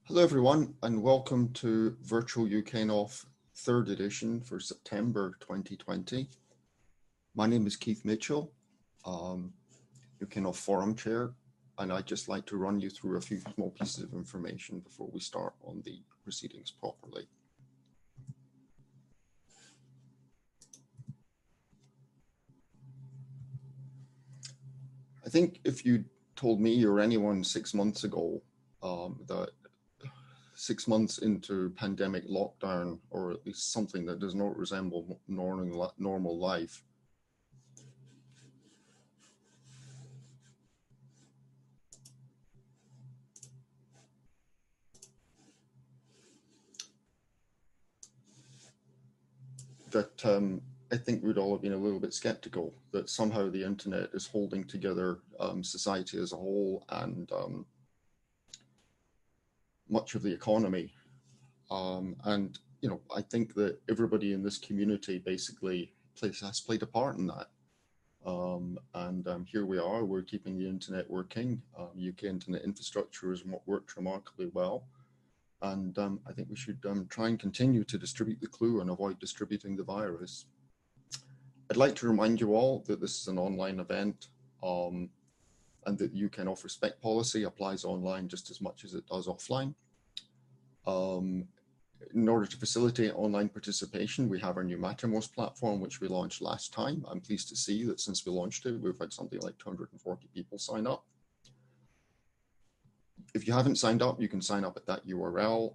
Hello everyone and welcome to virtualUKNOF 3rd edition for September 2020. My name is Keith Mitchell, UKNOF Forum Chair, and I'd just like to run you through a few small pieces of information before we start on the proceedings properly. I think if you told me or anyone 6 months ago that 6 months into pandemic lockdown, or at least something that does not resemble normal life, that I think we'd all have been a little bit skeptical that somehow the internet is holding together society as a whole and much of the economy. And you know, I think that everybody in this community basically has played a part in that. Here we are, we're keeping the internet working. UK internet infrastructure has worked remarkably well. And I think we should try and continue to distribute the clue and avoid distributing the virus. I'd like to remind you all that this is an online event and that the UKNOF respect policy applies online just as much as it does offline. In order to facilitate online participation, we have our new Mattermost platform, which we launched last time. I'm pleased to see that since we launched it, we've had something like 240 people sign up. If you haven't signed up, you can sign up at that URL.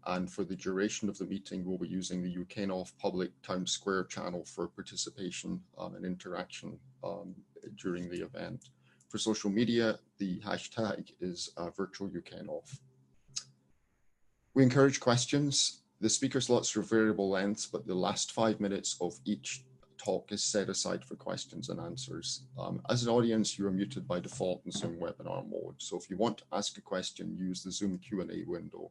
And for the duration of the meeting, we'll be using the UKNOF public town square channel for participation and interaction during the event. For social media, the hashtag is virtualUKNOF. We encourage questions. The speaker slots are variable lengths, but the last 5 minutes of each talk is set aside for questions and answers. As an audience, you are muted by default in Zoom webinar mode. So if you want to ask a question, use the Zoom Q&A window.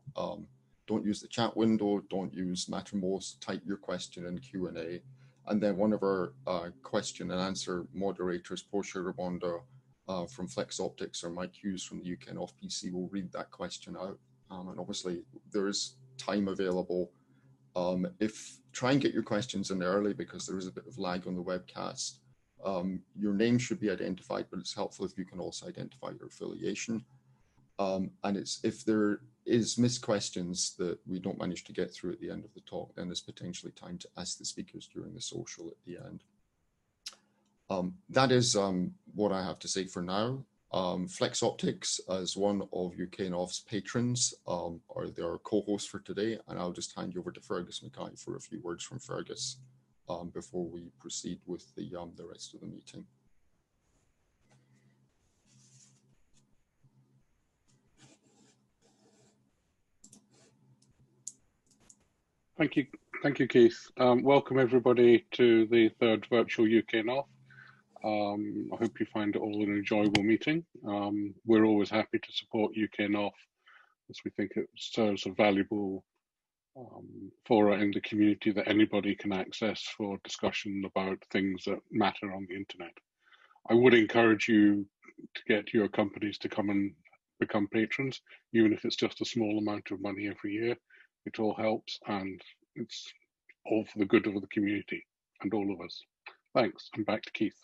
Don't use the chat window, don't use Mattermost, type your question in Q&A. And then one of our question and answer moderators, Portia Rabonda from Flex Optics, or Mike Hughes from the UKNOF PC will read that question out. And obviously there is time available. Try and get your questions in early because there is a bit of lag on the webcast. Your name should be identified, but it's helpful if you can also identify your affiliation. And if there is missed questions that we don't manage to get through at the end of the talk, then there's potentially time to ask the speakers during the social at the end. That is what I have to say for now. Flex Optics, as one of UKNOF's patrons, are their co-hosts for today, and I'll just hand you over to Fergus Mackay for a few words from Fergus before we proceed with the rest of the meeting. Thank you, Keith. Welcome everybody to the 3rd virtual UKNOF. I hope you find it all an enjoyable meeting. We're always happy to support UKNOF as we think it serves a valuable fora in the community that anybody can access for discussion about things that matter on the internet. I would encourage you to get your companies to come and become patrons, even if it's just a small amount of money every year. It all helps, and it's all for the good of the community and all of us. Thanks, and back to Keith.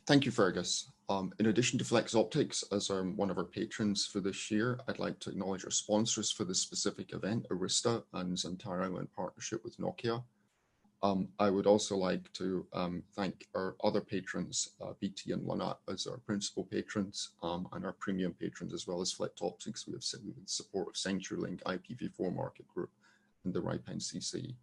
Thank you, Fergus. In addition to Flex Optics as one of our patrons for this year, I'd like to acknowledge our sponsors for this specific event, Arista and Zantara in partnership with Nokia. I would also like to thank our other patrons, BT and Lunat as our principal patrons, and our premium patrons, as well as Flex Optics. We have the support of CenturyLink, IPv4 Market Group, and the RIPE NCC.